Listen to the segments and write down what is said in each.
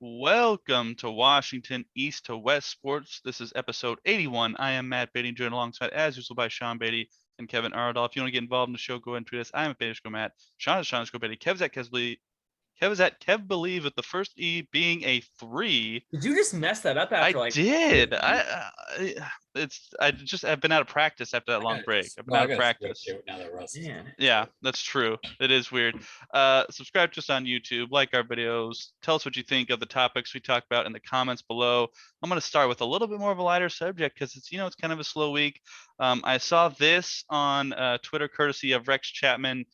Welcome to Washington East to West Sports. This is episode 81. I am Matt Beatty, joined alongside, as usual, by Sean Beatty and Kevin Ardall. If you want to get involved in the show, go ahead and tweet us. I am at Beatty Matt. Sean is Sean Beatty. Kev's at Kev Believe, with the first E being a 3. Did you just mess that up after I like? did. I've been out of practice after that long break. I've been out of practice. Now that Russ is Man. Yeah, that's true. It is weird. Subscribe to us on YouTube, like our videos, tell us what you think of the topics we talk about in the comments below. I'm going to start with a little bit more of a lighter subject because it's kind of a slow week. I saw this on Twitter, courtesy of Rex Chapman,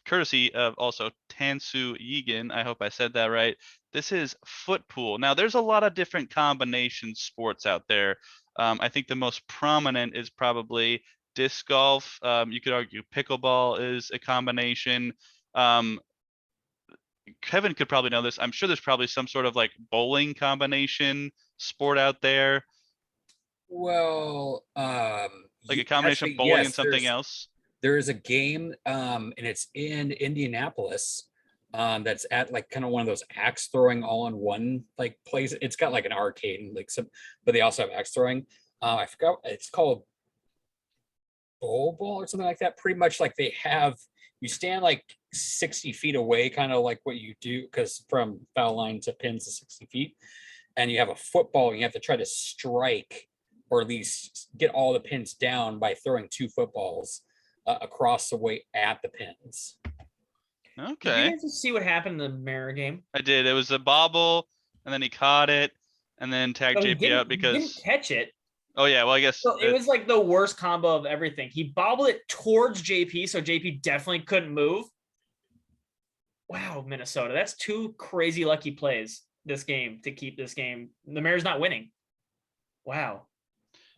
courtesy of also Tansu Yegan. I hope I said that right. This is Footpool. Now, there's a lot of different combination sports out there. I think the most prominent is probably disc golf. You could argue pickleball is a combination. Kevin could probably know this. I'm sure there's probably some sort of like bowling combination sport out there. Well, like a combination of bowling and something else. There is a game, and it's in Indianapolis. That's at like kind of one of those axe throwing all in one like place. It's got like an arcade and like some, but they also have axe throwing. I forgot, it's called bowl ball or something like that. Pretty much like they have, you stand like 60 feet away, kind of like what you do, because from foul line to pins to 60 feet, and you have a football and you have to try to strike or at least get all the pins down by throwing 2 footballs across the way at the pins. Okay. Did you guys see what happened in the Mariner game? I did. It was a bobble, and then he caught it, and then tagged JP out because he didn't catch it. Oh yeah, well I guess so it was like the worst combo of everything. He bobbled it towards JP, so JP definitely couldn't move. Wow, Minnesota, that's 2 crazy lucky plays this game to keep this game. The Mariners not winning. Wow.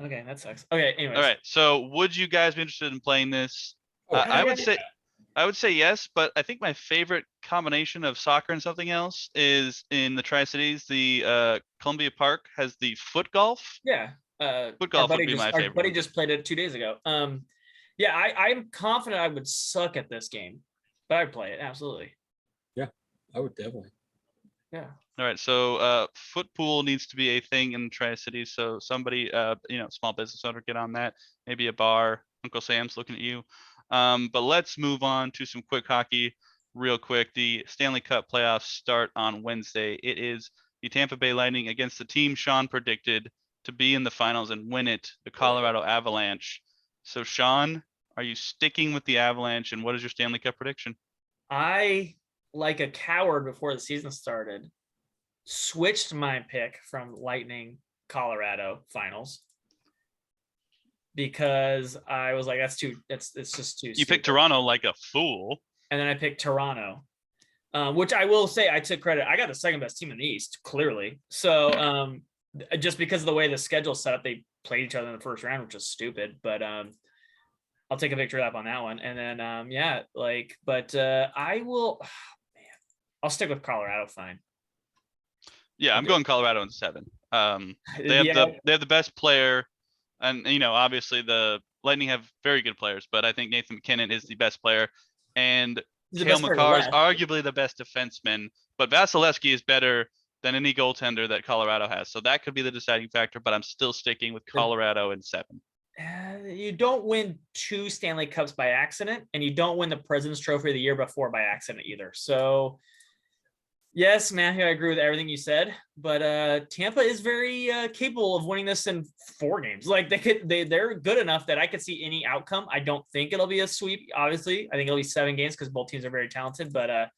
Okay, that sucks. Okay, anyways. All right. So, would you guys be interested in playing this? I would say yes, but I think my favorite combination of soccer and something else is in the Tri-Cities. The Columbia Park has the foot golf. Yeah. Foot golf would be my favorite. Our buddy just played it 2 days ago. Yeah, I'm confident I would suck at this game, but I'd play it absolutely. Yeah, I would definitely. Yeah. All right. So Footpool needs to be a thing in Tri-Cities. So somebody, small business owner, get on that. Maybe a bar. Uncle Sam's looking at you. But let's move on to some quick hockey real quick. The Stanley Cup playoffs start on Wednesday. It is the Tampa Bay Lightning against the team Sean predicted to be in the finals and win it, the Colorado Avalanche. So Sean, are you sticking with the Avalanche, and what is your Stanley Cup prediction? I, like a coward before the season started, switched my pick from Lightning Colorado finals because I was like, it's just too. You picked Toronto like a fool. And then I picked Toronto, which I will say I took credit. I got the second best team in the East, clearly. So just because of the way the schedule set up, they played each other in the first round, which is stupid. But I'll take a victory lap on that one. And then I will. I'll stick with Colorado. Fine. Yeah, I'm going Colorado in 7. They have the best player, and obviously the Lightning have very good players, but I think Nathan McKinnon is the best player, and Cale Makar is arguably the best defenseman. But Vasilevsky is better than any goaltender that Colorado has, so that could be the deciding factor. But I'm still sticking with Colorado in 7. You don't win 2 Stanley Cups by accident, and you don't win the President's Trophy the year before by accident either. So. Yes, Matthew, I agree with everything you said, but Tampa is very capable of winning this in 4 games. Like they're good enough that I could see any outcome. I don't think it'll be a sweep. Obviously, I think it'll be 7 games because both teams are very talented. But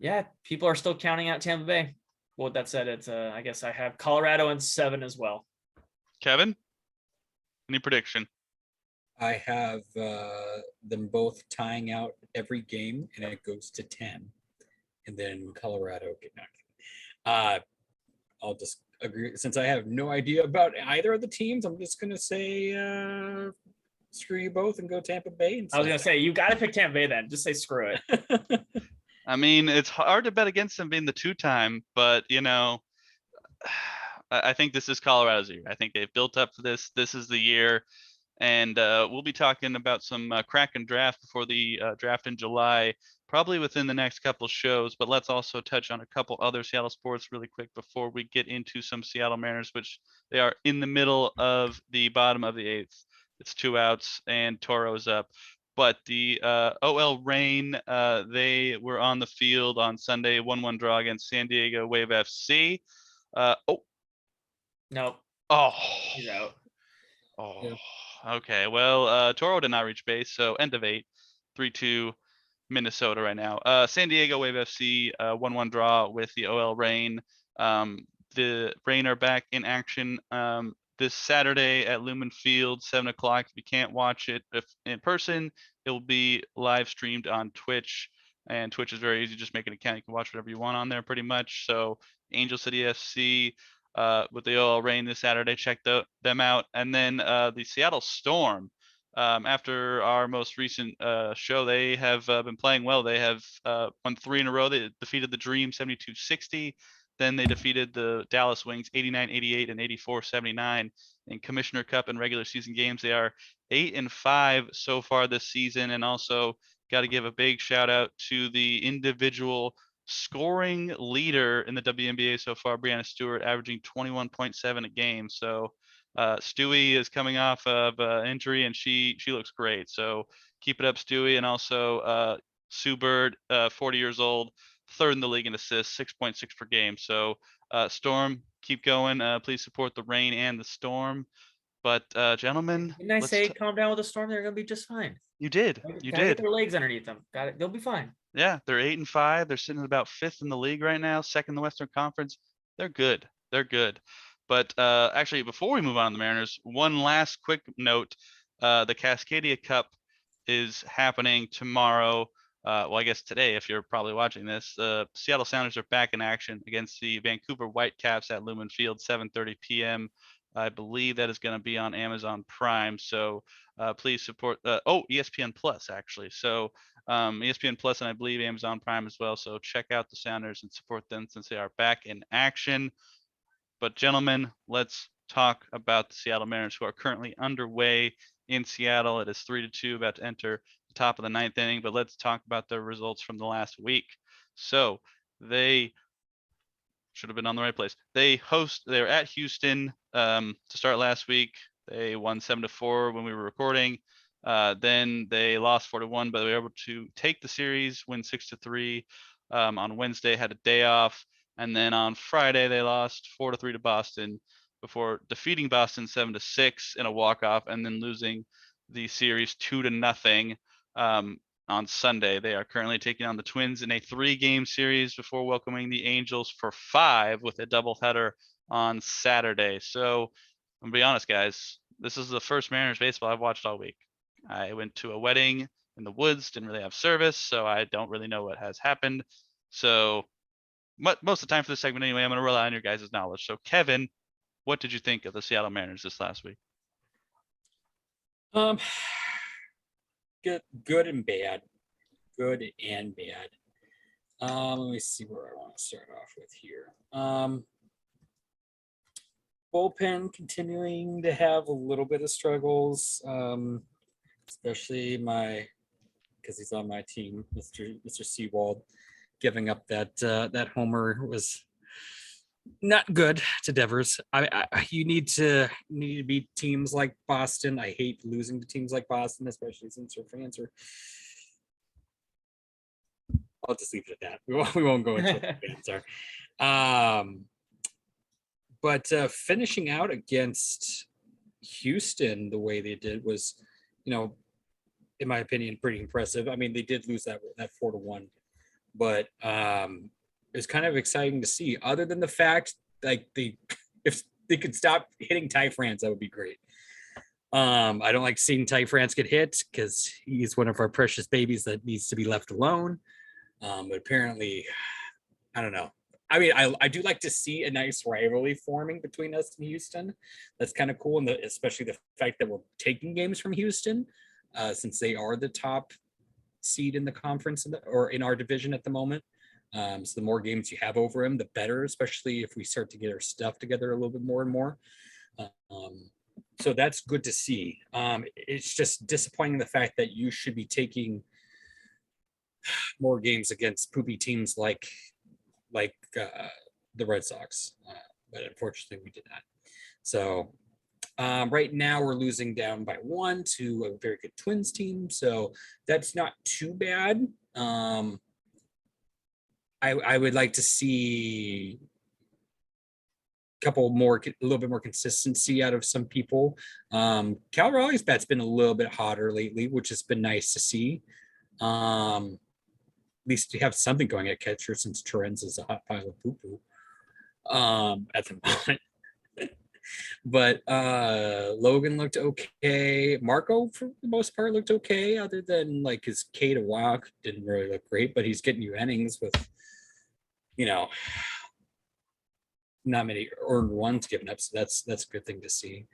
yeah, people are still counting out Tampa Bay. Well, with that said, it's I guess I have Colorado in 7 as well. Kevin, any prediction? I have them both tying out every game, and it goes to 10. And then Colorado. I'll just agree. Since I have no idea about either of the teams, I'm just going to say screw you both and go Tampa Bay. I was going to say, you got to pick Tampa Bay then. Just say screw it. I mean, it's hard to bet against them being the 2-time, but, I think this is Colorado's year. I think they've built up for this. This is the year. And we'll be talking about some Kraken draft before the draft in July. probably within the next couple shows, but let's also touch on a couple other Seattle sports really quick before we get into some Seattle Mariners, which they are in the middle of the bottom of the 8th. It's 2 outs and Toro's up. But the OL Reign, they were on the field on Sunday, 1-1 draw against San Diego Wave FC. No, Oh, he's out. oh, Yeah. okay. Well, Toro did not reach base, so end of 8, 3-2 Minnesota right now. San Diego Wave FC, 1-1 draw with the OL Reign. The Reign are back in action this Saturday at Lumen Field, 7 o'clock. If you can't watch it in person, it will be live streamed on Twitch. And Twitch is very easy. Just make an account. You can watch whatever you want on there pretty much. So Angel City FC with the OL Reign this Saturday. Check them out. And then the Seattle Storm. After our most recent show, they have been playing well. They have won 3 in a row. They defeated the Dream 72-60. Then they defeated the Dallas Wings 89-88 and 84-79 in Commissioner Cup and regular season games. They are 8-5 so far this season. And also got to give a big shout out to the individual scoring leader in the WNBA so far, Brianna Stewart, averaging 21.7 a game. So Stewie is coming off of injury and she looks great. So keep it up, Stewie. And also Sue Bird, 40 years old, 3rd in the league in assists, 6.6 per game. So Storm, keep going. Please support the Reign and the Storm. But gentlemen, Didn't I say calm down with the Storm? They're gonna be just fine. You did. Gotta get their legs underneath them. Got it. They'll be fine. Yeah, they're 8-5. They're sitting at about 5th in the league right now, 2nd in the Western Conference. They're good. They're good. But actually, before we move on to the Mariners, one last quick note: the Cascadia Cup is happening tomorrow. Well, I guess today, if you're probably watching this. The Seattle Sounders are back in action against the Vancouver Whitecaps at Lumen Field, 7:30 p.m. I believe that is going to be on Amazon Prime. So please support. ESPN Plus actually. So ESPN Plus and I believe Amazon Prime as well. So check out the Sounders and support them since they are back in action. But gentlemen, let's talk about the Seattle Mariners, who are currently underway in Seattle. It is 3-2, about to enter the top of the 9th inning. But let's talk about their results from the last week. So they should have been on the right place. They were at Houston to start last week. They won 7-4 when we were recording. Then they lost 4-1, but they were able to take the series, win 6-3 on Wednesday, had a day off. And then on Friday, they lost 4-3 to Boston before defeating Boston 7-6 in a walk-off and then losing the series 2-0 on Sunday. They are currently taking on the Twins in a 3-game series before welcoming the Angels for 5 with a doubleheader on Saturday. So I'm gonna be honest, guys, this is the first Mariners baseball I've watched all week. I went to a wedding in the woods, didn't really have service, so I don't really know what has happened. So most of the time for this segment anyway, I'm going to rely on your guys' knowledge. So Kevin, what did you think of the Seattle Mariners this last week? Good and bad. Good and bad. Let me see where I want to start off with here. Bullpen continuing to have a little bit of struggles, especially because he's on my team, Mr. Seawald, giving up that homer was not good to Devers. You need to beat teams like Boston. I hate losing to teams like Boston, especially since our fans are. I'll just leave it at that. We won't go into what the fans are. But finishing out against Houston the way they did was, in my opinion, pretty impressive. I mean, they did lose that 4-1, but it's kind of exciting to see. Other than the fact, like if they could stop hitting Ty France, that would be great. I don't like seeing Ty France get hit because he's one of our precious babies that needs to be left alone. But apparently, I don't know. I mean, I do like to see a nice rivalry forming between us and Houston. That's kind of cool, and especially the fact that we're taking games from Houston, since they are the top seed in the conference or in our division at the moment. So the more games you have over them, the better, especially if we start to get our stuff together a little bit more and more. So that's good to see. It's just disappointing the fact that you should be taking more games against poopy teams like the Red Sox, but unfortunately we did not. So right now we're losing down by 1 to a very good Twins team, so that's not too bad. I would like to see a little bit more consistency out of some people. Cal Raleigh's bat's been a little bit hotter lately, which has been nice to see. At least you have something going at catcher since Torrens is a hot pile of poo-poo at the moment. But Logan looked okay. Marco, for the most part, looked okay, other than like his K to walk didn't really look great, but he's getting you innings with, not many earned runs given up. So that's a good thing to see.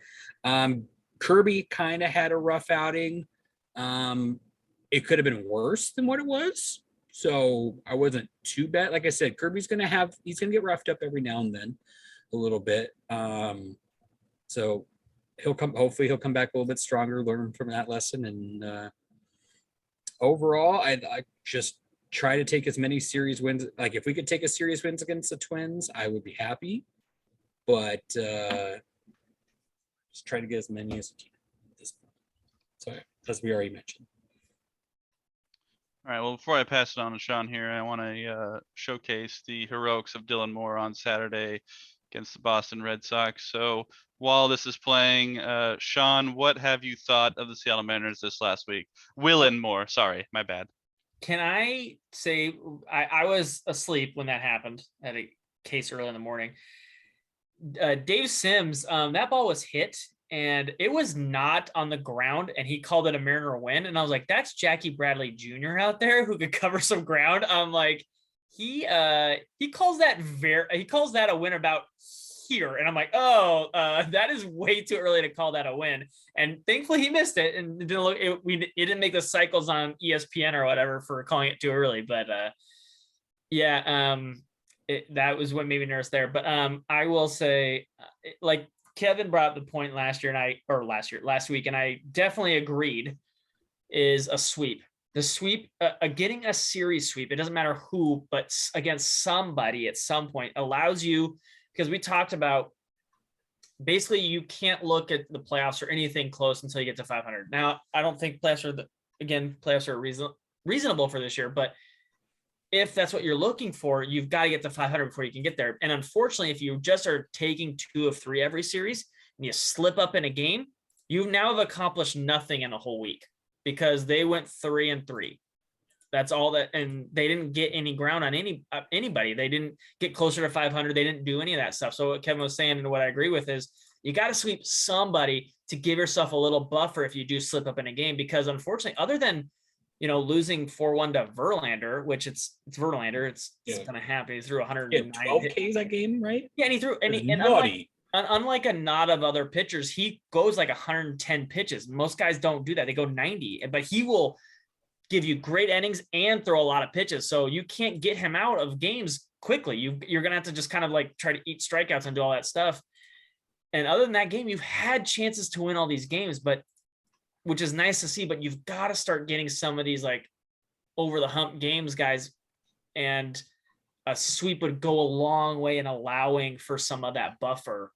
Kirby kind of had a rough outing. It could have been worse than what it was. So I wasn't too bad. Like I said, Kirby's he's gonna get roughed up every now and then a little bit. So hopefully he'll come back a little bit stronger, learn from that lesson. And overall, I just try to take as many series wins. Like if we could take a series wins against the Twins, I would be happy. But just try to get as many as we can at this point. So as we already mentioned. All right. Well, before I pass it on to Sean here, I want to showcase the heroics of Dylan Moore on Saturday against the Boston Red Sox. So while this is playing, Sean, what have you thought of the Seattle Mariners this last week? Willen Moore. Sorry, my bad. Can I say I was asleep when that happened at a case early in the morning. Dave Sims, that ball was hit and it was not on the ground and he called it a Mariner win. And I was like, that's Jackie Bradley Jr. out there who could cover some ground. I'm like, he calls that a win about here. And I'm like, that is way too early to call that a win. And thankfully he missed it and it didn't make the cycles on ESPN or whatever for calling it too early. But that was what made me nervous there. But I will say, like Kevin brought up the point last week, and I definitely agreed, is a sweep. The sweep, getting a series sweep, it doesn't matter who, but against somebody at some point allows you, because we talked about basically you can't look at the playoffs or anything close until you get to 500. Now, I don't think playoffs are reasonable for this year, but if that's what you're looking for, you've got to get to 500 before you can get there. And unfortunately, if you just are taking 2 of 3 every series and you slip up in a game, you now have accomplished nothing in a whole week because they went 3-3. That's all that, and they didn't get any ground on anybody. They didn't get closer to 500. They didn't do any of that stuff. So what Kevin was saying and what I agree with is you got to sweep somebody to give yourself a little buffer if you do slip up in a game, because unfortunately, other than losing 4-1 to Verlander, which it's Verlander. It's going to happen. He threw 109. 12 Ks that game, right? Yeah, and he threw, and unlike a lot of other pitchers, he goes like 110 pitches. Most guys don't do that. They go 90, but he will give you great innings and throw a lot of pitches. So you can't get him out of games quickly. You're going to have to just kind of like try to eat strikeouts and do all that stuff. And other than that game, you've had chances to win all these games, which is nice to see, but you've got to start getting some of these like over the hump games, guys. And a sweep would go a long way in allowing for some of that buffer.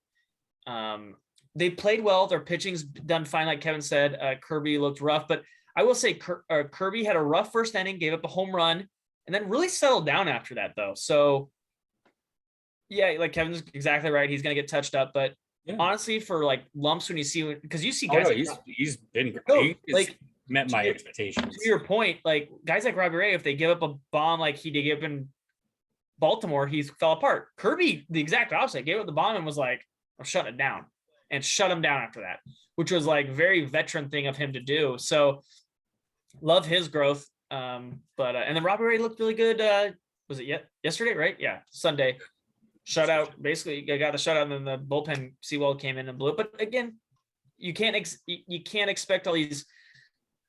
They played well. Their pitching's done fine. Like Kevin said, Kirby looked rough, but I will say Kirby had a rough first inning, gave up a home run, and then really settled down after that though. So yeah, like Kevin's exactly right. He's going to get touched up, but yeah. Honestly, for like lumps when you see, because you see guys, he's been great. Like met my expectations. To your point, like guys like Robbie Ray, if they give up a bomb like he did give up in Baltimore, he fell apart. Kirby, the exact opposite, gave up the bomb and was like, I'm shutting it down, and shut him down after that, which was like very veteran thing of him to do. So love his growth. And then Robbie Ray looked really good. Was it yesterday? Right? Yeah, Sunday. Shutout, basically got the shutout, and then the bullpen Sewell came in and blew it. But again, you can't expect all these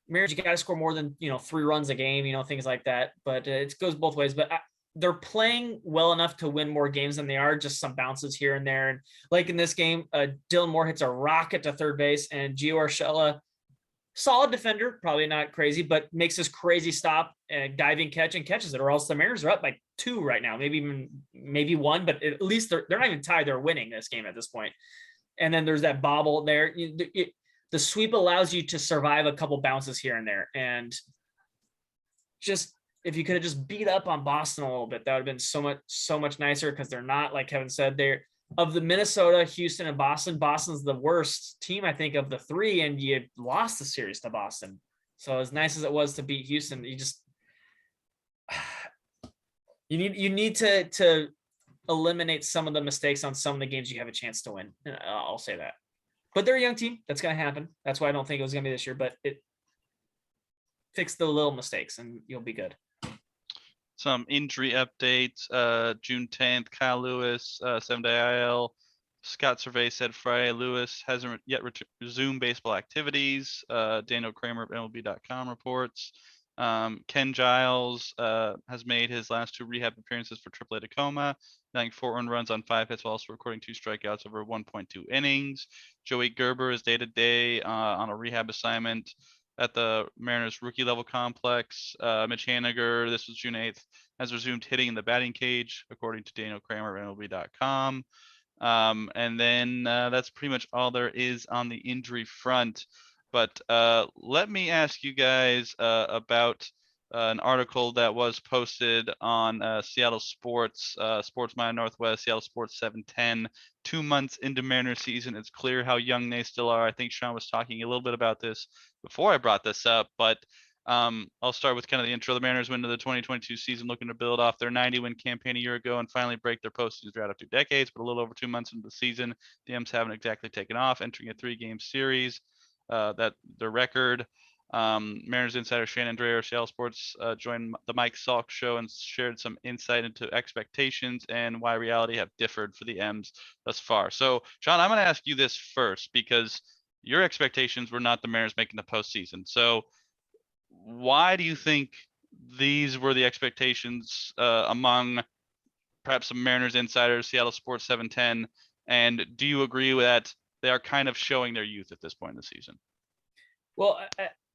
Mariners. You got to score more than 3 runs a game, things like that. But it goes both ways. But they're playing well enough to win more games than they are. Just some bounces here and there. And like in this game, Dylan Moore hits a rocket to third base, and Gio Urshela solid defender, probably not crazy, but makes this crazy stop and diving catch and catches it, or else the Mariners are up by 2 right now, maybe 1, but at least they're not even tied. They're winning this game at this point. And then there's that bobble there. The sweep allows you to survive a couple bounces here and there. And just if you could have just beat up on Boston a little bit, that would have been so much nicer, because they're not, like Kevin said, they're of the Minnesota, Houston, and Boston. Boston's the worst team, I think, of the 3, and you lost the series to Boston. So as nice as it was to beat Houston, you need to eliminate some of the mistakes on some of the games you have a chance to win. I'll say that. But they're a young team. That's going to happen. That's why I don't think it was going to be this year, but it fix the little mistakes and you'll be good. Some injury updates. June 10th, Kyle Lewis, 7-day IL. Scott Survey said Friday Lewis hasn't yet resumed baseball activities. Daniel Kramer of MLB.com reports. Ken Giles has made his last 2 rehab appearances for AAA Tacoma, knocking 4 earned runs on 5 hits while also recording 2 strikeouts over 1.2 innings. Joey Gerber is day-to-day on a rehab assignment at the Mariners rookie level complex. Mitch Haniger, this was June 8th, has resumed hitting in the batting cage, according to Daniel Kramer of MLB.com. And then that's pretty much all there is on the injury front. But let me ask you guys about an article that was posted on Seattle Sports, Sports Mind Northwest, Seattle Sports 710. 2 months into Mariners season, it's clear how young they still are. I think Sean was talking a little bit about this before I brought this up, but I'll start with kind of the intro. The Mariners went into the 2022 season looking to build off their 90-win campaign a year ago and finally break their postseason drought of 2 decades. But a little over 2 months into the season, the M's haven't exactly taken off, entering a 3-game series. That their record. Mariners insider Shannon Dreyer of Seattle Sports joined the Mike Salk show and shared some insight into expectations and why reality have differed for the M's thus far. So, Sean, I'm going to ask you this first because your expectations were not the Mariners making the postseason. So, why do you think these were the expectations among perhaps some Mariners insiders, Seattle Sports 710? And do you agree with that they are kind of showing their youth at this point in the season? Well,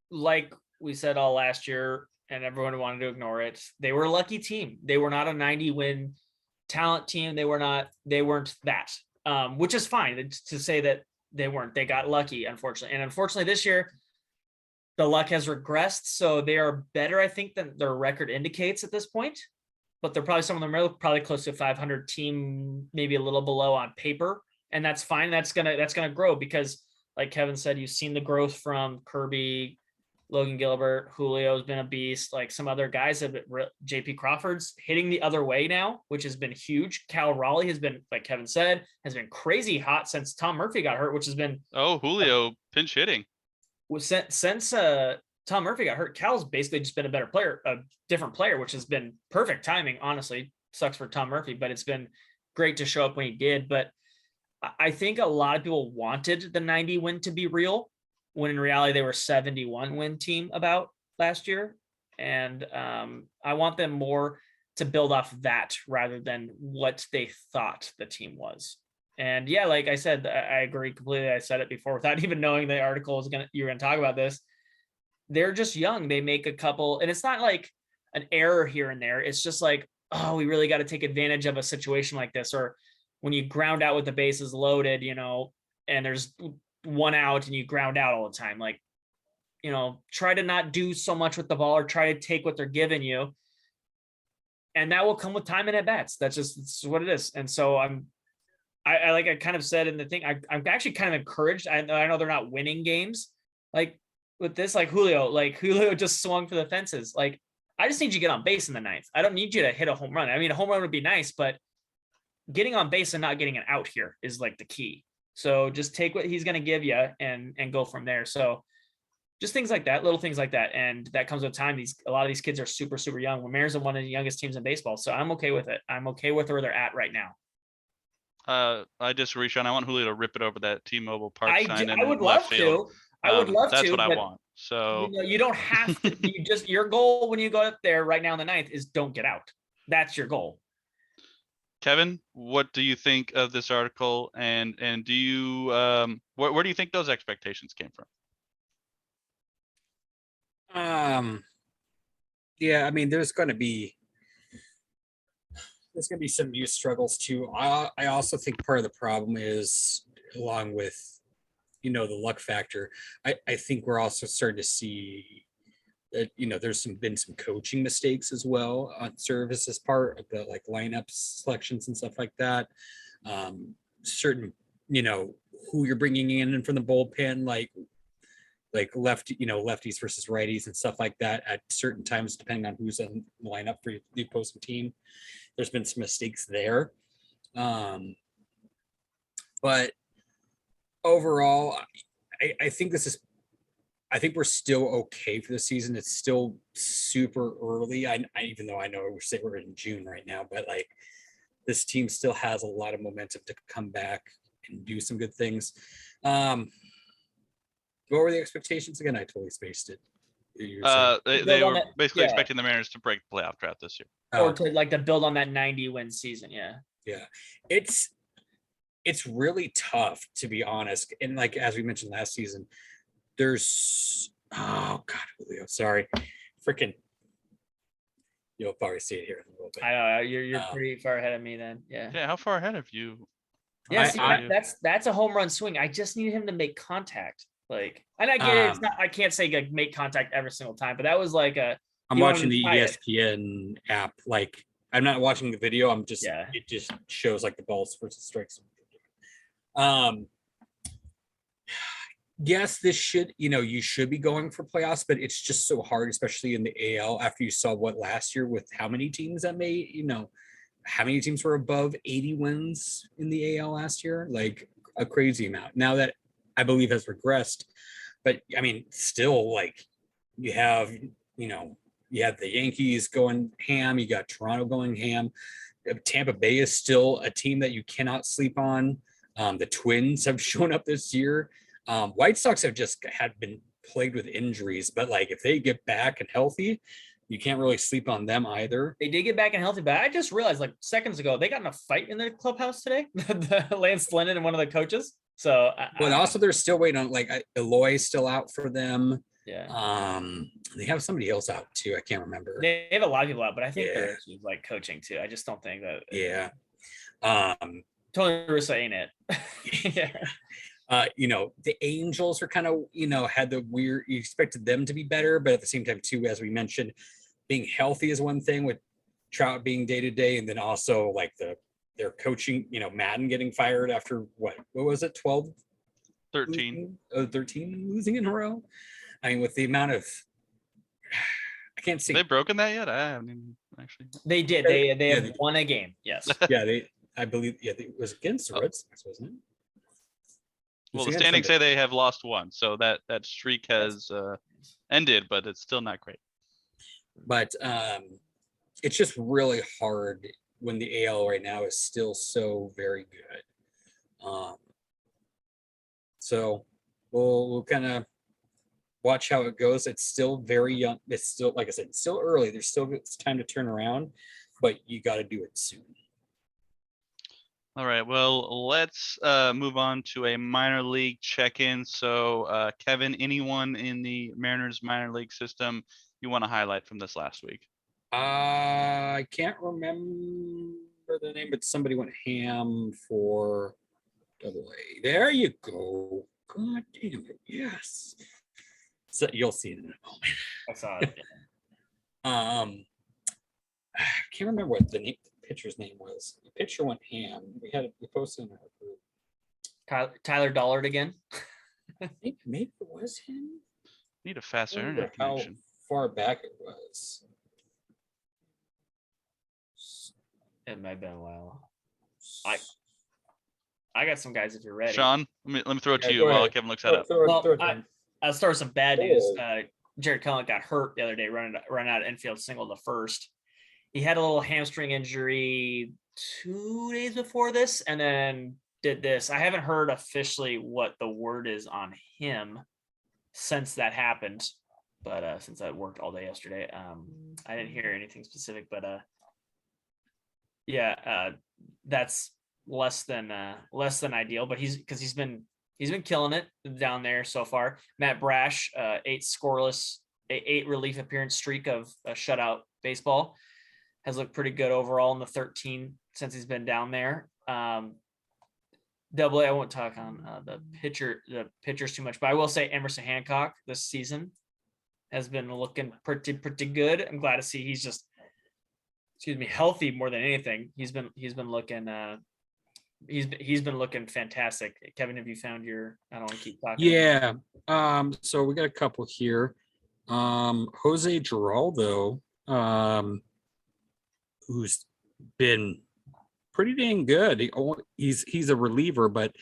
like we said all last year, and everyone wanted to ignore it, they were a lucky team. They were not a 90-win talent team. They weren't that, which is fine to say that they weren't. They got lucky, unfortunately. And unfortunately this year, the luck has regressed. So they are better, I think, than their record indicates at this point. But they're probably, some of them are probably close to a 500 team, maybe a little below on paper. And that's fine. That's gonna grow because, like Kevin said, you've seen the growth from Kirby, Logan Gilbert, Julio's been a beast. Like some other guys have been, JP Crawford's hitting the other way now, which has been huge. Cal Raleigh has been, like Kevin said, has been crazy hot since Tom Murphy got hurt, which has been Julio pinch hitting. Since Tom Murphy got hurt, Cal's basically just been a better player, a different player, which has been perfect timing. Honestly, sucks for Tom Murphy, but it's been great to show up when he did. But I think a lot of people wanted the 90 win to be real, when in reality they were 71 win team about last year. And I want them more to build off that rather than what they thought the team was. And yeah, like I said, I agree completely. I said it before without even knowing the article was you're gonna talk about this. They're just young. They make a couple, and it's not like an error here and there. It's just like, oh, we really got to take advantage of a situation like this. Or when you ground out with the bases loaded, and there's 1 out and you ground out all the time, like, try to not do so much with the ball or try to take what they're giving you. And that will come with time and at bats. That's what it is. And so I like I kind of said in the thing, I'm actually kind of encouraged. I know they're not winning games like with this, like Julio just swung for the fences. Like, I just need you to get on base in the 9th. I don't need you to hit a home run. I mean, a home run would be nice, but getting on base and not getting an out here is like the key. So just take what he's going to give you and go from there. So just things like that, little things like that. And that comes with time. A lot of these kids are super, super young. Mariners are one of the youngest teams in baseball. So I'm okay with it. I'm okay with where they're at right now. I disagree, Sean. I want Julio to rip it over that T-Mobile Park sign. I would love to. I would love to. That's what I want. So you don't have to. Your goal when you go up there right now in the 9th is don't get out. That's your goal. Kevin, what do you think of this article? And do you where do you think those expectations came from? Yeah, I mean, there's going to be some new struggles too. I also think part of the problem is, along with the luck factor, I think we're also starting to see that there's been some coaching mistakes as well on Service's part, of the like lineup selections and stuff like that. Certain who you're bringing in from the bullpen, like lefties versus righties and stuff like that at certain times, depending on who's in the lineup for the opposing team. There's been some mistakes there. But overall, I think we're still okay for the season. It's still super early. I even though I know we're in June right now, but like this team still has a lot of momentum to come back and do some good things. What were the expectations again? I totally spaced it. They were basically yeah. expecting the Mariners to break the playoff drought this year. Or to like to build on that 90 win season. Yeah. Yeah. It's really tough, to be honest. And like, as we mentioned last season, there's, oh God, Julio, sorry. Freaking, you'll probably see it here in a little bit. I know you're pretty far ahead of me then. Yeah. Yeah. How far ahead of you? Yeah. That's a home run swing. I just needed him to make contact. Like, and I get it. It's not, I can't say like make contact every single time, but that was like I'm watching the ESPN app. Like, I'm not watching the video. I'm just, it just shows like the balls versus strikes. Yes, this should, you should be going for playoffs, but it's just so hard, especially in the AL after you saw what last year with how many teams that made, how many teams were above 80 wins in the AL last year? Like a crazy amount. Now that I believe has regressed, but I mean, still like you have the Yankees going ham, you got Toronto going ham. Tampa Bay is still a team that you cannot sleep on. The Twins have shown up this year. White Sox have just been plagued with injuries, but like if they get back and healthy, you can't really sleep on them either. They did get back and healthy, but I just realized like seconds ago they got in a fight in the clubhouse today. Lance Lennon and one of the coaches. So, but also they're still waiting on like Eloy's still out for them. Yeah. They have somebody else out too. I can't remember. They have a lot of people out, but I think they're like coaching too. I just don't think that. Yeah. Totally Russo ain't it. Yeah. The Angels are kind of, had the weird, you expected them to be better, but at the same time too, as we mentioned, being healthy is one thing with Trout being day to day, and then also like their coaching, Madden getting fired after what was it, 13 losing in a row. I mean, with the amount of, I can't see. Have they broken that yet? I haven't actually. They did. They have won a game. Yes. Yeah, I believe. Yeah, it was against the Red Sox, wasn't it? Well, the standings say they have lost one, so that streak has ended, but it's still not great. But it's just really hard when the AL right now is still so very good. So we'll kind of watch how it goes. It's still very young. It's still, like I said, it's still early. There's still time to turn around, but you got to do it soon. All right, well, let's move on to a minor league check-in. So, Kevin, anyone in the Mariners minor league system you want to highlight from this last week? I can't remember the name, but somebody went ham for AA. There you go. God damn it. Yes. So you'll see it in a moment. I saw it. I can't remember what the pitcher's name was. The pitcher went ham. We posted in our group. Tyler Dollard again. I think maybe it was him. Need a faster internet connection. How far back it was. It might have been a while. I got some guys if you're ready. Sean, let me throw it to you while Kevin looks that up. I'll start with some bad news. Jared Cullen got hurt the other day, running out of infield single to first. He had a little hamstring injury 2 days before this, and then did this. I haven't heard officially what the word is on him since that happened, but since I worked all day yesterday, I didn't hear anything specific. But that's less than ideal. But he's been killing it down there so far. Matt Brash, 8 scoreless 8 relief appearance streak of a shutout baseball. Has looked pretty good overall in the 13 since he's been down there. Double A, I won't talk on the pitchers too much, but I will say Emerson Hancock this season has been looking pretty good. I'm glad to see he's just, healthy more than anything. He's been looking he's been looking fantastic. Kevin, have you found your? I don't want to keep talking. Yeah. So we got a couple here. Jose Giraldo, who's been pretty dang good. He's a reliever, but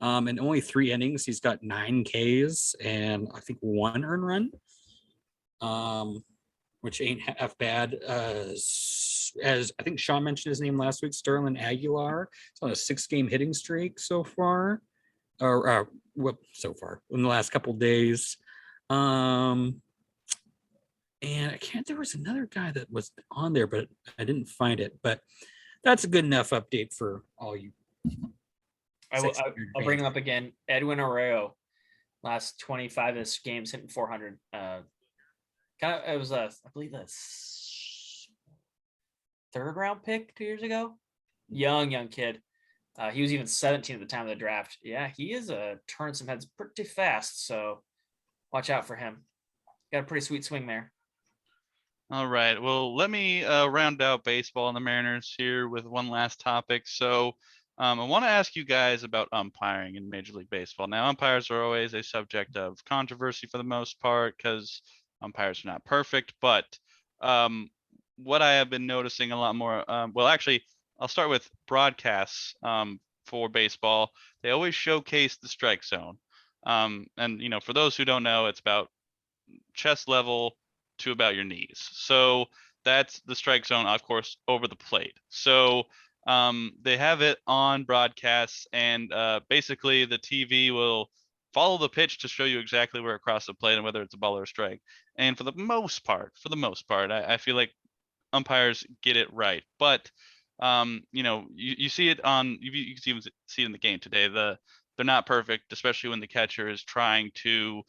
in only 3 innings, he's got 9 Ks and I think 1 earned run, which ain't half bad. As I think Sean mentioned his name last week, Sterling Aguilar. It's on a 6-game hitting streak so far, or so far in the last couple days. And I can't. There was another guy that was on there, but I didn't find it. But that's a good enough update for all you. I'll bring him up again. Edwin Arreo, last 25 of games hitting 400. It was I believe that's 3rd round pick 2 years ago. Young kid. He was even 17 at the time of the draft. Yeah, he is turning some heads pretty fast. So watch out for him. Got a pretty sweet swing there. All right. Well, let me round out baseball and the Mariners here with one last topic. So I want to ask you guys about umpiring in Major League Baseball. Now, umpires are always a subject of controversy for the most part because umpires are not perfect. But what I have been noticing a lot more, well, actually, I'll start with broadcasts for baseball. They always showcase the strike zone. And, for those who don't know, it's about chest level to about your knees. So that's the strike zone, of course, over the plate. So they have it on broadcasts, and basically the TV will follow the pitch to show you exactly where across the plate and whether it's a ball or a strike. And for the most part, I feel like umpires get it right. But you see it on, you can even see it in the game today. They're not perfect, especially when the catcher is trying to,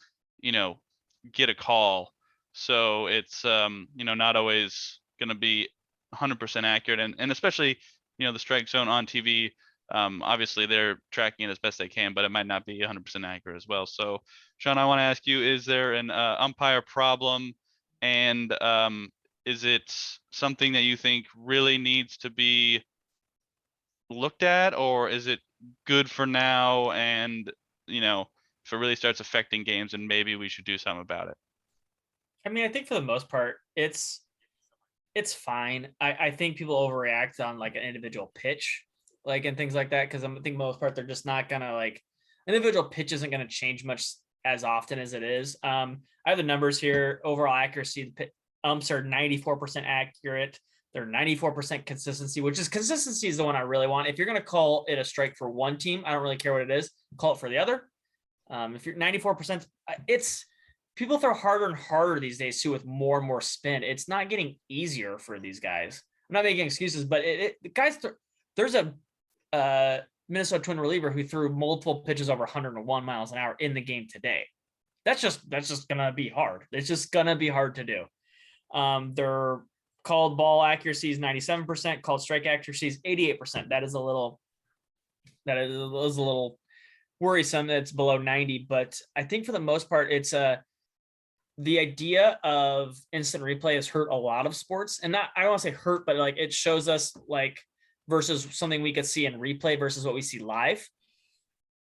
get a call. So it's not always going to be 100% accurate, and especially the strike zone on TV. Obviously they're tracking it as best they can, but it might not be 100% accurate as well. So Sean, I want to ask you: is there an umpire problem, and is it something that you think really needs to be looked at, or is it good for now? And if it really starts affecting games, and maybe we should do something about it. I mean, I think for the most part, it's fine. I think people overreact on like an individual pitch, like and things like that, because I think most part they're just not gonna like individual pitch isn't gonna change much as often as it is. I have the numbers here. Overall accuracy, the umps are 94% accurate. They're 94% consistency, which is consistency is the one I really want. If you're gonna call it a strike for one team, I don't really care what it is. Call it for the other. If you're 94%, it's people throw harder and harder these days too with more and more spin. It's not getting easier for these guys. I'm not making excuses, but the guys, there's a Minnesota Twin reliever who threw multiple pitches over 101 miles an hour in the game today. That's just gonna be hard. It's just gonna be hard to do. Their called ball accuracy is 97%, called strike accuracy is 88%. That is a little worrisome that it's below 90, but I think for the most part, it's the idea of instant replay has hurt a lot of sports, and not, I don't want to say hurt, but like it shows us like versus something we could see in replay versus what we see live.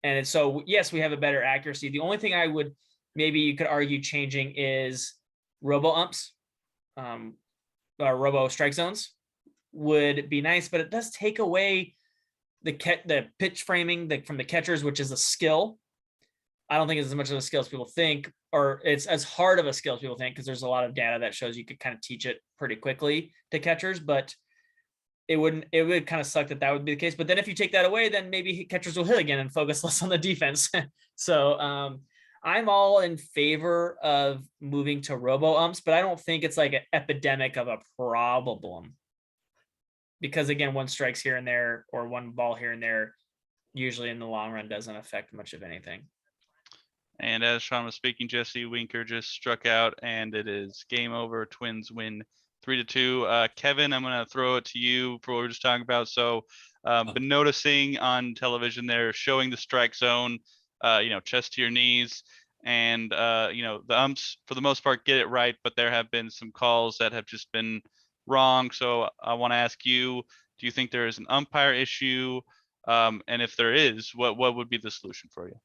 And so, yes, we have a better accuracy. The only thing I would maybe you could argue changing is robo umps, robo strike zones would be nice, but it does take away the pitch framing from the catchers, which is a skill. I don't think it's as much of a skill as people think, or it's as hard of a skill as people think, because there's a lot of data that shows you could kind of teach it pretty quickly to catchers, but it would kind of suck that would be the case. But then if you take that away, then maybe catchers will hit again and focus less on the defense. So I'm all in favor of moving to robo umps, but I don't think it's like an epidemic of a problem, because again, one strikes here and there or one ball here and there usually in the long run doesn't affect much of anything. And as Sean was speaking, Jesse Winker just struck out, and it is game over. Twins win 3-2. Kevin, I'm going to throw it to you for what we were just talking about. So, been noticing on television they're showing the strike zone, chest to your knees, and the umps for the most part get it right, but there have been some calls that have just been wrong. So I want to ask you, do you think there is an umpire issue? And if there is, what would be the solution for you?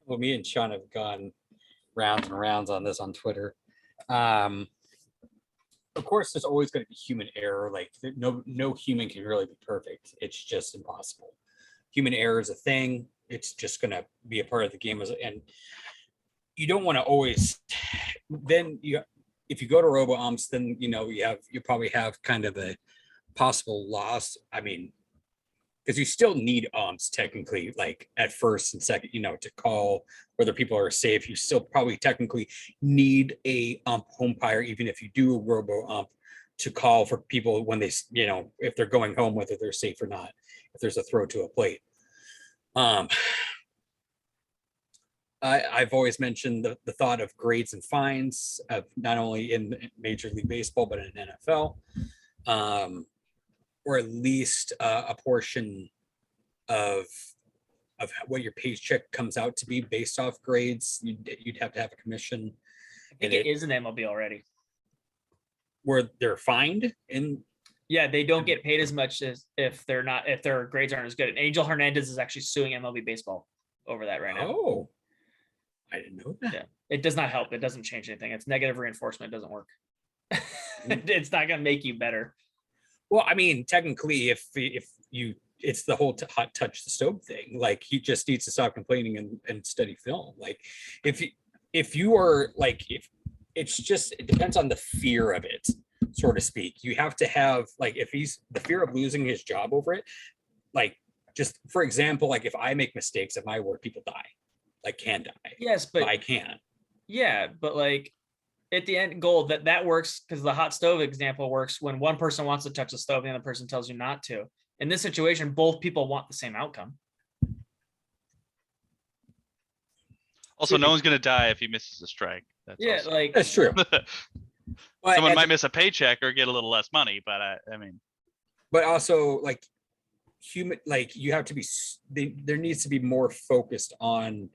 Well, me and Sean have gone rounds and rounds on this on Twitter. Of course, there's always going to be human error. Like no human can really be perfect. It's just impossible. Human error is a thing. It's just going to be a part of the game. And you don't want to always. Then if you go to robo umps, then you probably have kind of a possible loss. I mean, because you still need umps technically, like at first and second, to call whether people are safe. You still probably technically need a umpire, even if you do a robo ump, to call for people when they, if they're going home, whether they're safe or not, if there's a throw to a plate. I've always mentioned the thought of grades and fines, of not only in Major League Baseball, but in NFL. Or at least a portion of what your paycheck comes out to be based off grades. You'd have to have a commission. I think it is an MLB already. Where they're fined yeah, they don't get paid as much as if their grades aren't as good. And Angel Hernandez is actually suing MLB baseball over that right now. Oh, I didn't know that. Yeah, it does not help. It doesn't change anything. It's negative reinforcement. It doesn't work. It's not going to make you better. Well, I mean, technically, if it's the whole hot touch the stove thing. Like, he just needs to stop complaining and study film. Like, if you are like, if it's just, it depends on the fear of it, so to speak. You have to have, like, if he's the fear of losing his job over it, like, just for example, like, if I make mistakes at my work, people die, like, can die. Yes, but I can. Yeah, but like, at the end goal, that works, because the hot stove example works when one person wants to touch the stove and the other person tells you not to. In this situation, both people want the same outcome. Also, no one's going to die if he misses a strike. That's true. Someone might miss a paycheck or get a little less money, but I mean. But also, like, you have to be. There needs to be more focused on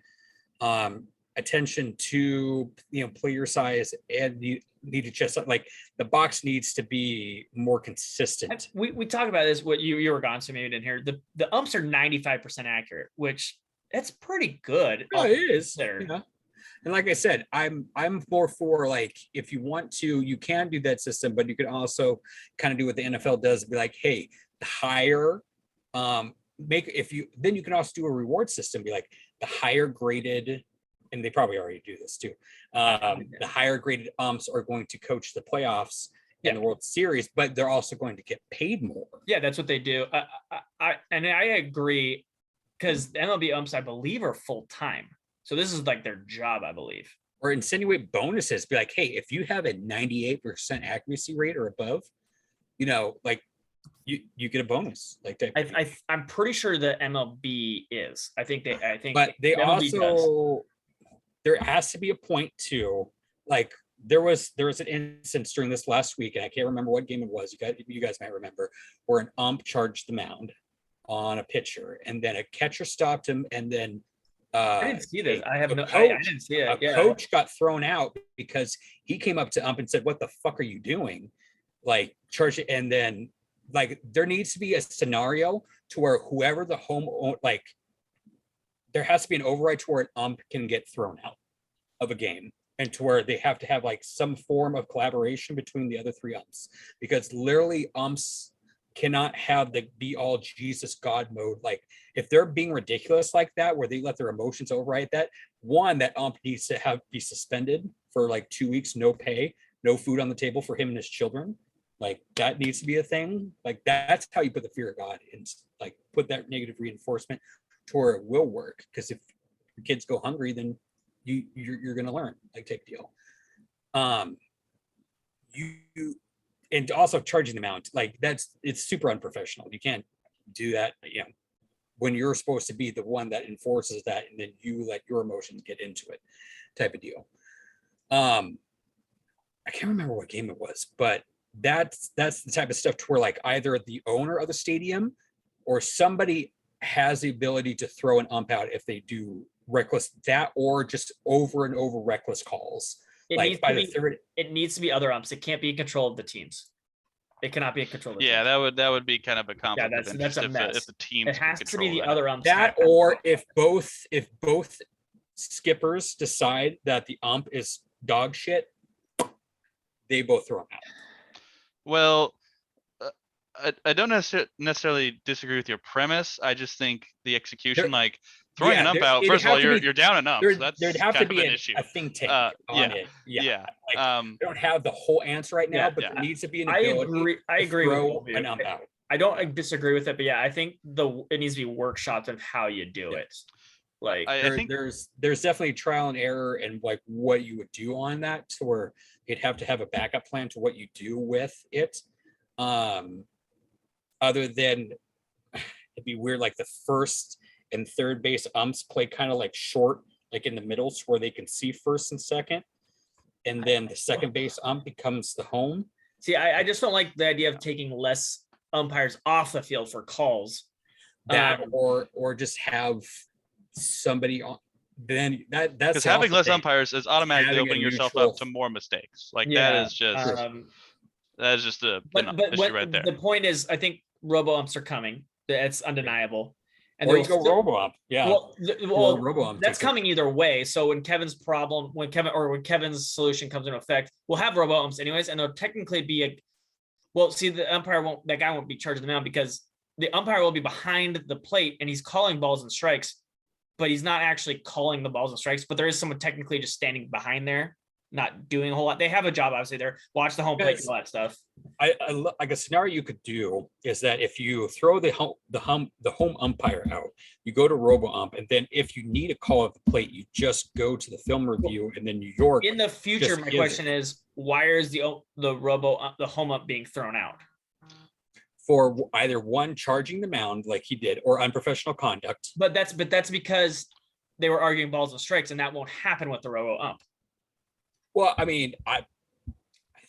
attention to player size, and you need to just, like, the box needs to be more consistent. We talked about this. What you were gone, so maybe you didn't hear. The umps are 95% accurate, which that's pretty good. Yeah, it is. Yeah. And like I said, I'm more for, like, if you want to, you can do that system, but you can also kind of do what the NFL does, be like, hey, the higher then you can also do a reward system, be like, the higher graded, and they probably already do this too. The higher graded umps are going to coach the playoffs in the World Series, but they're also going to get paid more. Yeah, that's what they do. I agree, because the MLB umps, I believe, are full time. So this is like their job, I believe. Or insinuate bonuses. Be like, hey, if you have a 98% accuracy rate or above, like, you get a bonus. Like that. I'm pretty sure the MLB is. But they also, there has to be a point too. Like, there was an instance during this last week, and I can't remember what game it was. You guys might remember, where an ump charged the mound on a pitcher, and then a catcher stopped him, and then I didn't see this. I didn't see it. A coach got thrown out because he came up to ump and said, "What the fuck are you doing?" Like, charge it, and then, like, there needs to be a scenario to where whoever the home, like, there has to be an override to where an ump can get thrown out of a game, and to where they have to have, like, some form of collaboration between the other three umps, because literally umps cannot have the be all Jesus God mode. Like, if they're being ridiculous like that, where they let their emotions override that ump needs to be suspended for like 2 weeks, no pay, no food on the table for him and his children. Like, that needs to be a thing. Like, that's how you put the fear of God and, like, put that negative reinforcement to where it will work. Because if your kids go hungry, then you're going to learn, like, type deal. And also charging them out, like, it's super unprofessional. You can't do that. when you're supposed to be the one that enforces that, and then you let your emotions get into it, type of deal. I can't remember what game it was, but that's the type of stuff to where like either the owner of the stadium or somebody has the ability to throw an ump out if they do reckless that, or just over and over reckless calls. It Like needs by to the be, third, it needs to be other umps. It can't be in control of the teams. It cannot be in control of the Yeah, teams. that would be kind of a conflict of that's interest a if mess. the teams It could has to be control the that. other umps. that, or if both skippers decide that the ump is dog shit, they both throw him out. Well, I don't necessarily disagree with your premise. I just think the execution, like throwing an ump out. First of all, you're down an ump, so that's there'd have to kind of be an issue. a think tank on it. Yeah. Like, I don't have the whole answer right now, Yeah, but there needs to be an I ability agree. I to agree with throw both of you. an ump out. I don't disagree with it, but yeah, I think it needs to be workshopped of how you do Yeah. it. Like I think there's definitely trial and error and like what you would do on that, to where you'd have to have a backup plan to what you do with it. Other than it'd be weird, like the first and third base umps play kind of like short, like in the middles where they can see first and second, and then the second base ump becomes the home. See, I just don't like the idea of taking less umpires off the field for calls. That or just have somebody on. Then that's because having less umpires is automatically Having a opening yourself neutral- up to more mistakes. Like Yeah, that is just a but issue right there. The point is, I think robo umps are coming. It's undeniable. And or they'll you go still- robo ump. Yeah. Well, robo ump that's takes it. coming either way. So when Kevin's solution comes into effect, we'll have robo umps anyways, and they'll technically be the umpire that guy won't be charging the mound because the umpire will be behind the plate and he's calling balls and strikes, but he's not actually calling the balls and strikes. But there is someone technically just standing behind there, not doing a whole lot. They have a job, obviously. There, watch the home plate and all that stuff. Like a scenario you could do is that if you throw the home umpire out, you go to robo ump, and then if you need a call at the plate, you just go to the film review, and then New York. In the future, just my gives question is, why is the home ump being thrown out? For either one, charging the mound like he did, or unprofessional conduct. But that's because they were arguing balls and strikes, and that won't happen with the robo ump. Well, I mean, I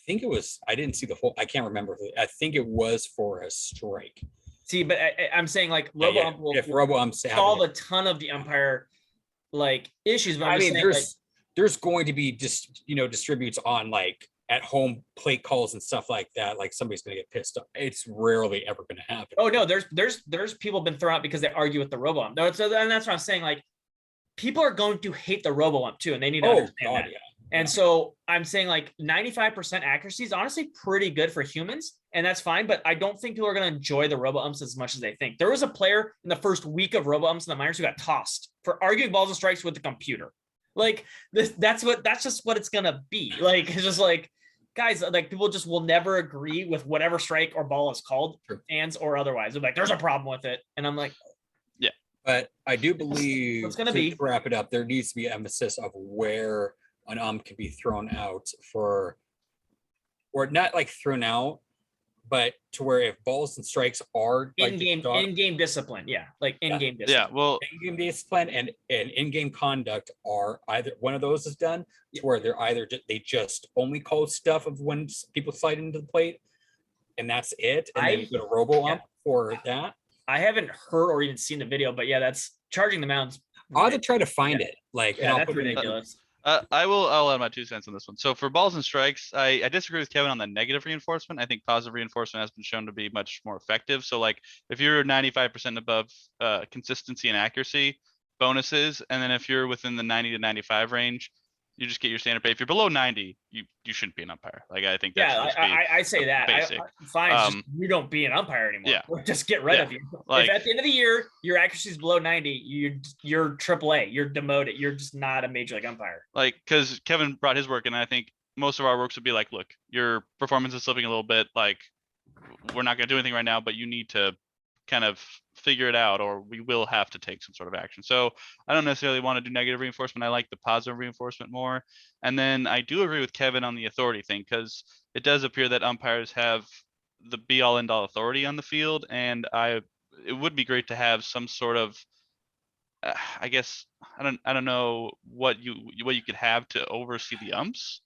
think it was. I didn't see the whole. I can't remember. I think it was for a strike. See, but I'm saying like robo ump will if robo ump solve a ton of the umpire like issues. But I mean, saying, there's going to be just distributes on like at home plate calls and stuff like that. Like somebody's going to get pissed off. It's rarely ever going to happen. Oh no, there's people been thrown out because they argue with the robo ump. No, so and that's what I'm saying. Like people are going to hate the robo ump too, and they need to understand that. Yeah. And so I'm saying like 95% accuracy is honestly pretty good for humans, and that's fine. But I don't think people are going to enjoy the robo umps as much as they think. There was a player in the first week of robo umps in the minors who got tossed for arguing balls and strikes with the computer. Like that's just what it's going to be. Like it's just like, guys, like people just will never agree with whatever strike or ball is called, hands or otherwise. They're like, there's a problem with it, and I'm like, yeah. But I do believe it's going to be to wrap it up. There needs to be emphasis of where an ump can be thrown out for, or not like thrown out, but to where if balls and strikes are like in-game discipline. Yeah. Like in-game discipline. Yeah. Well, in-game discipline and in-game conduct are either one of those is done to where they're either they just only call stuff of when people slide into the plate and that's it. And then you go to robo ump for that. I haven't heard or even seen the video, but yeah, that's charging the mounds. I'll have to try to find it. Like, yeah, that's ridiculous. I'll add my 2 cents on this one. So for balls and strikes, I disagree with Kevin on the negative reinforcement. I think positive reinforcement has been shown to be much more effective. So like if you're 95% above consistency and accuracy, bonuses, and then if you're within the 90 to 95 range, you just get your standard pay. If you're below 90, you shouldn't be an umpire. Like I think that I say that. Basic. Fine, just, you don't be an umpire anymore. Yeah. Just get rid of you. Like, if at the end of the year your accuracy is below 90, you're AAA. You're demoted. You're just not a major league umpire. Like because Kevin brought his work, and I think most of our works would be like, look, your performance is slipping a little bit. Like we're not going to do anything right now, but you need to kind of figure it out, or we will have to take some sort of action. So I don't necessarily want to do negative reinforcement. I like the positive reinforcement more. And then I do agree with Kevin on the authority thing, because it does appear that umpires have the be all end all authority on the field. And it would be great to have some sort of, I guess I don't know what you could have to oversee the umps,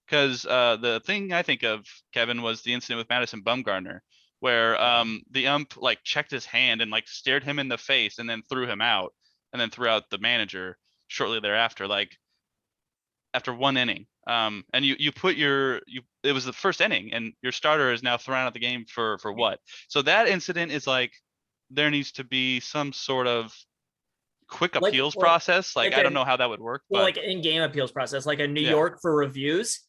because the thing I think of, Kevin, was the incident with Madison Bumgarner, where the ump like checked his hand and like stared him in the face and then threw him out, and then threw out the manager shortly thereafter, like after one inning. And you put it was the first inning, and your starter is now thrown out of the game for what? So that incident is like, there needs to be some sort of quick Like, appeals process. Like, like I don't a know how that would work, well, but like an in-game appeals process, like a New Yeah. York for reviews,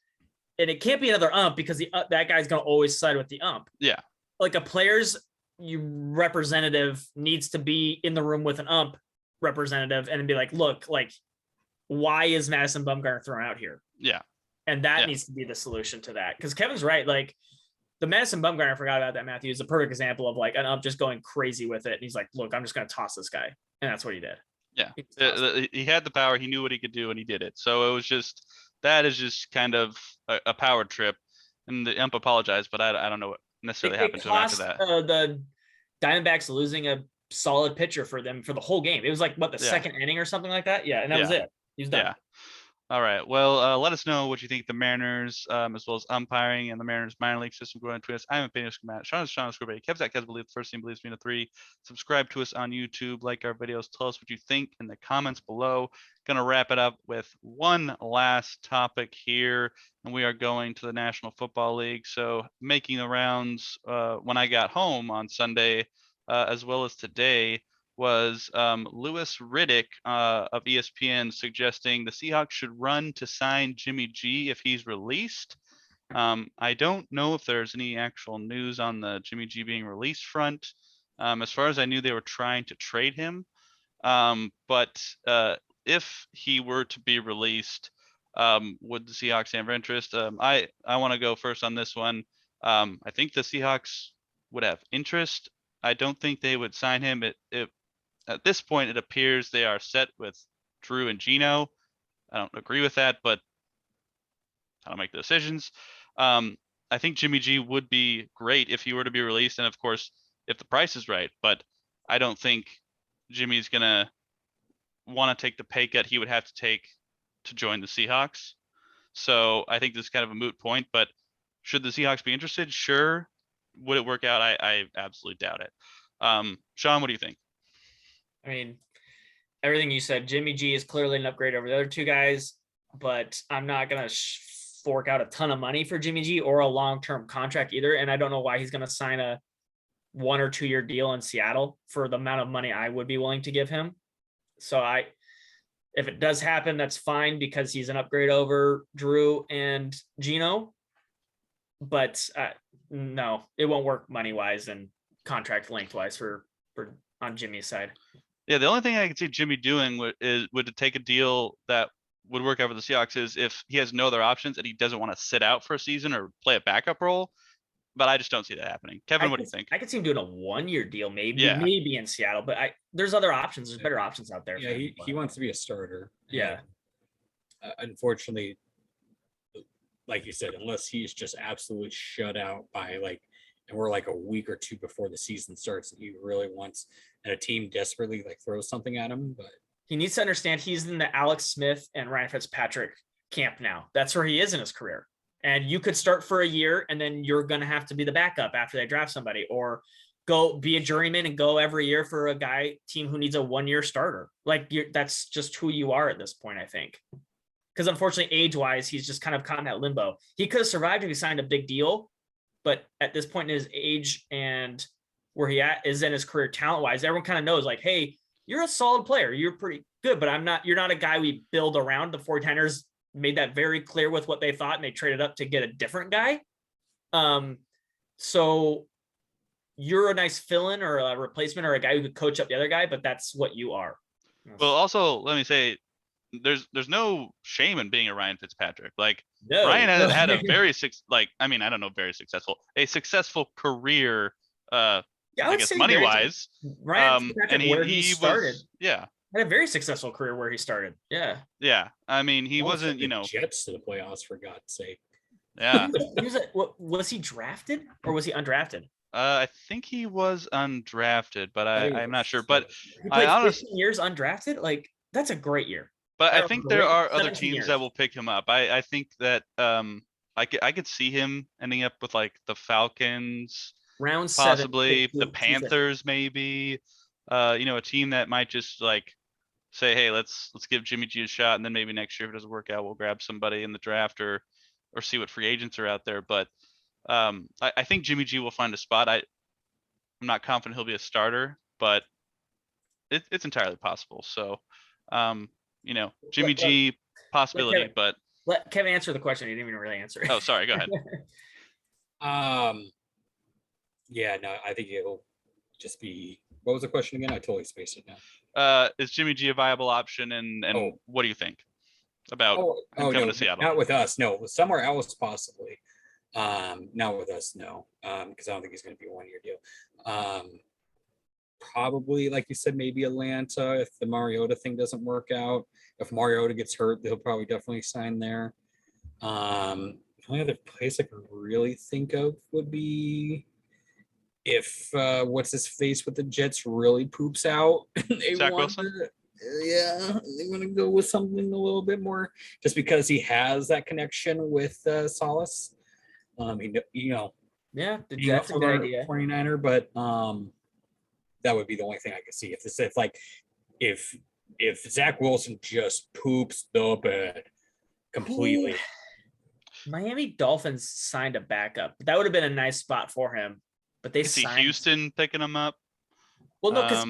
and it can't be another ump because that guy's gonna always side with the ump. yeah, Like a player's representative needs to be in the room with an ump representative and be like, look, like, why is Madison Bumgarner thrown out here? yeah, And that Yeah. needs to be the solution to that. Because Kevin's right. Like the Madison Bumgarner, I forgot about that, Matthew, is a perfect example of like an ump just going crazy with it. And he's like, look, I'm just going to toss this guy. And that's what he did. yeah. He just tossed it. He had the power. He knew what he could do, and he did it. So it was just, that is just kind of a power trip. And the ump apologized, but I don't know what necessarily happened to him after that. The Diamondbacks losing a solid pitcher for them for the whole game. It was like, what, the Yeah. second inning or something like that? Yeah. And that was it. He was done. Yeah. All right. Well, let us know what you think of the Mariners, as well as umpiring and the Mariners minor league system. Go on Twitter. I'm Opinion Schematic. Sean is Sean Scorbay. Kev's at Kev's Believe. The first team believes me in a 3. Subscribe to us on YouTube. Like our videos. Tell us what you think in the comments below. Gonna wrap it up with one last topic here, and we are going to the National Football League. So making the rounds when I got home on Sunday, as well as today, was Louis Riddick of ESPN suggesting the Seahawks should run to sign Jimmy G if he's released. I don't know if there's any actual news on the Jimmy G being released front. As far as I knew, they were trying to trade him. But if he were to be released, would the Seahawks have interest? I want to go first on this one. I think the Seahawks would have interest. I don't think they would sign him. At this point, it appears they are set with Drew and Gino. I don't agree with that, but I don't make the decisions. I think Jimmy G would be great if he were to be released, and of course, if the price is right. But I don't think Jimmy's gonna want to take the pay cut he would have to take to join the Seahawks. So I think this is kind of a moot point. But should the Seahawks be interested? Sure. Would it work out? I absolutely doubt it. Sean, what do you think? I mean, everything you said, Jimmy G is clearly an upgrade over the other two guys, but I'm not going to fork out a ton of money for Jimmy G or a long-term contract either. And I don't know why he's going to sign a 1 or 2 year deal in Seattle for the amount of money I would be willing to give him. So if it does happen, that's fine because he's an upgrade over Drew and Gino. But no, it won't work money-wise and contract length-wise for on Jimmy's side. Yeah, the only thing I could see Jimmy doing would to take a deal that would work out for the Seahawks is if he has no other options and he doesn't want to sit out for a season or play a backup role. But I just don't see that happening. Kevin, what do you think? I could see him doing a 1 year deal, maybe in Seattle, but there's other options. There's better options out there. Yeah, he wants to be a starter. Yeah. Unfortunately, like you said, unless he's just absolutely shut out by and we're like a week or 2 before the season starts that he really wants, and a team desperately throws something at him. But he needs to understand he's in the Alex Smith and Ryan Fitzpatrick camp now. That's where he is in his career. And you could start for a year and then you're going to have to be the backup after they draft somebody, or go be a journeyman and go every year for a team who needs a 1 year starter. That's just who you are at this point, I think. Because unfortunately, age-wise, he's just kind of caught in that limbo. He could have survived if he signed a big deal, but at this point in his age and where he is in his career talent-wise, everyone kind of knows, hey, you're a solid player. You're pretty good, but you're not a guy we build around. The 49ers made that very clear with what they thought, and they traded up to get a different guy. So you're a nice fill-in or a replacement or a guy who could coach up the other guy, but that's what you are. Well, also, let me say, there's no shame in being a Ryan Fitzpatrick. No. Ryan had a very successful career. I guess money wise. Ryan Fitzpatrick, where he started. Yeah. Had a very successful career where he started. Yeah. Yeah. I mean, he wasn't, Jets to the playoffs, for God's sake. Yeah. Was he drafted or was he undrafted? I think he was undrafted, but I think it I'm not was sure. just But He I played honestly, 15 years undrafted. Like that's a great year. I Or think there great are other 17 teams years. that will pick him up. I think that I could see him ending up with like the Falcons, Round 7, pick possibly the 250. Panthers, maybe. A team that might just like say, hey, let's give Jimmy G a shot, and then maybe next year if it doesn't work out, we'll grab somebody in the draft or see what free agents are out there. But I think Jimmy G will find a spot. I'm not confident he'll be a starter, but it's entirely possible. So, Jimmy Let, let, G let possibility, Kevin but let Kevin answer the question. He didn't even really answer. oh, sorry, go ahead. Yeah, no, I think it'll just be. What was the question again? I totally spaced it now. Is Jimmy G a viable option, and Oh. what do you think about Oh, him coming no, to Seattle? not with us. No, somewhere else possibly. Not with us. No, because I don't think he's going to be a 1-year deal. Probably, like you said, maybe Atlanta if the Mariota thing doesn't work out. If Mariota gets hurt, they'll probably definitely sign there. The only other place I can really think of would be if what's his face with the Jets really poops out. They Zach want Wilson? yeah, they want to go with something a little bit more, just because he has that connection with Solace. Yeah, the Being a Jets a good idea. 49er, but that would be the only thing I could see if Zach Wilson just poops the bed completely. Miami Dolphins signed a backup. That would have been a nice spot for him, but they I see signed. Houston picking him up. Well, no, because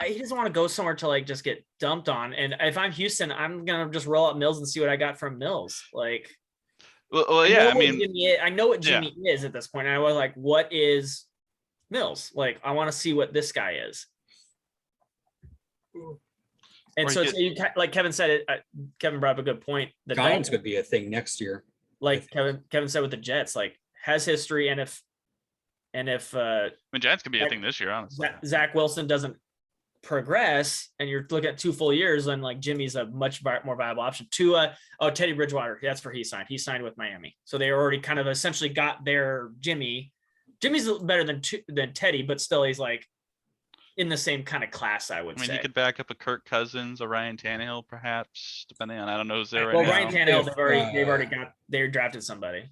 he doesn't want to go somewhere to like just get dumped on. And if I'm Houston, I'm gonna just roll up Mills and see what I got from Mills. Like, well, yeah, I mean, I know what yeah. Jimmy is at this point. And I was like, what is Mills? Like, I want to see what this guy is. And so like Kevin said, Kevin brought up a good point. The Giants could be a thing next year. Like Kevin said with the Jets, like has history, and if I mean, Giants could be a thing this year, honestly. Zach Wilson doesn't progress, and you're looking at 2 full years, then like Jimmy's a much more viable option. Teddy Bridgewater, that's where he signed. He signed with Miami, so they already kind of essentially got their Jimmy. Jimmy's better than Teddy, but still he's like in the same kind of class, I would say. He could back up a Kirk Cousins, a Ryan Tannehill, perhaps, depending on, I don't know who's there right now. now. Ryan Tannehill, they drafted somebody.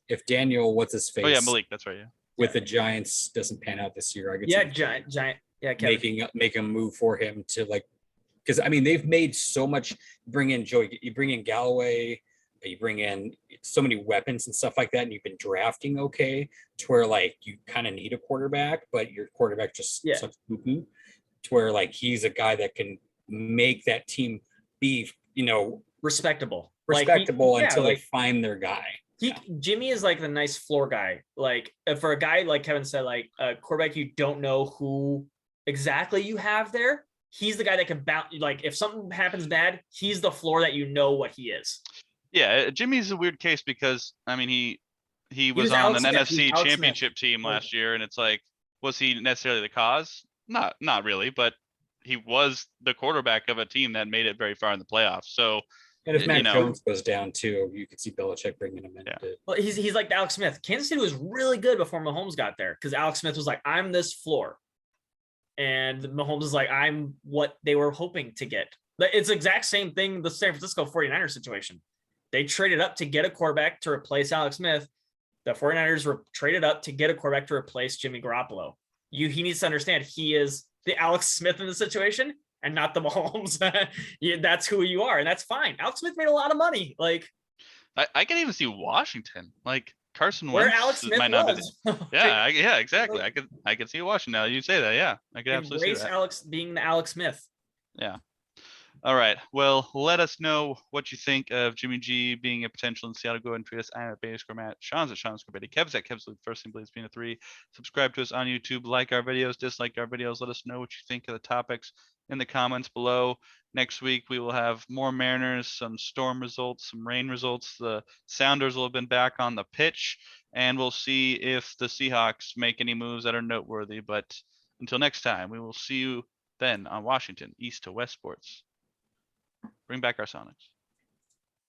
If Daniel, what's his face? Oh yeah, Malik, that's right. Yeah. With the Giants doesn't pan out this year, I could see giant. Yeah, make a move for him to like, because I mean they've made so much. You bring in Galloway, you bring in so many weapons and stuff like that, and you've been drafting okay to where like you kind of need a quarterback, but your quarterback just sucks poo-poo, to where like he's a guy that can make that team be respectable until they find their guy. Jimmy is like the nice floor guy. Like for a guy like Kevin said, like a quarterback you don't know who exactly you have there. He's the guy that can bounce. Like if something happens bad, he's the floor that you know what he is. Yeah, Jimmy's a weird case because I mean he was on an NFC championship team last year, and it's like, was he necessarily the cause? Not really, but he was the quarterback of a team that made it very far in the playoffs. So. And if Mac Jones goes down too, you could see Belichick bringing him in. Yeah. Well, he's like Alex Smith. Kansas City was really good before Mahomes got there because Alex Smith was like, I'm this floor. And Mahomes is like, I'm what they were hoping to get. It's the exact same thing, the San Francisco 49ers situation. They traded up to get a quarterback to replace Alex Smith. The 49ers were traded up to get a quarterback to replace Jimmy Garoppolo. He needs to understand he is the Alex Smith in the situation and not the Mahomes. That's who you are, and that's fine. Alex Smith made a lot of money. Like, I can even see Washington, like Carson where Wentz Alex Smith might not was. Yeah, exactly. I could see Washington now. You say that, yeah, I could absolutely see that. Alex being the Alex Smith. Yeah. All right. Well, let us know what you think of Jimmy G being a potential in Seattle. Go ahead and tweet us. I'm at Bayscore Matt. Sean's at Sean Scorbetty. Kev's at Kev's first name believes being a 3. Subscribe to us on YouTube. Like our videos, dislike our videos. Let us know what you think of the topics in the comments below. Next week we will have more Mariners, some storm results, some rain results. The Sounders will have been back on the pitch, and we'll see if the Seahawks make any moves that are noteworthy. But until next time, we will see you then on Washington East to West Sports. Bring back our Sonics.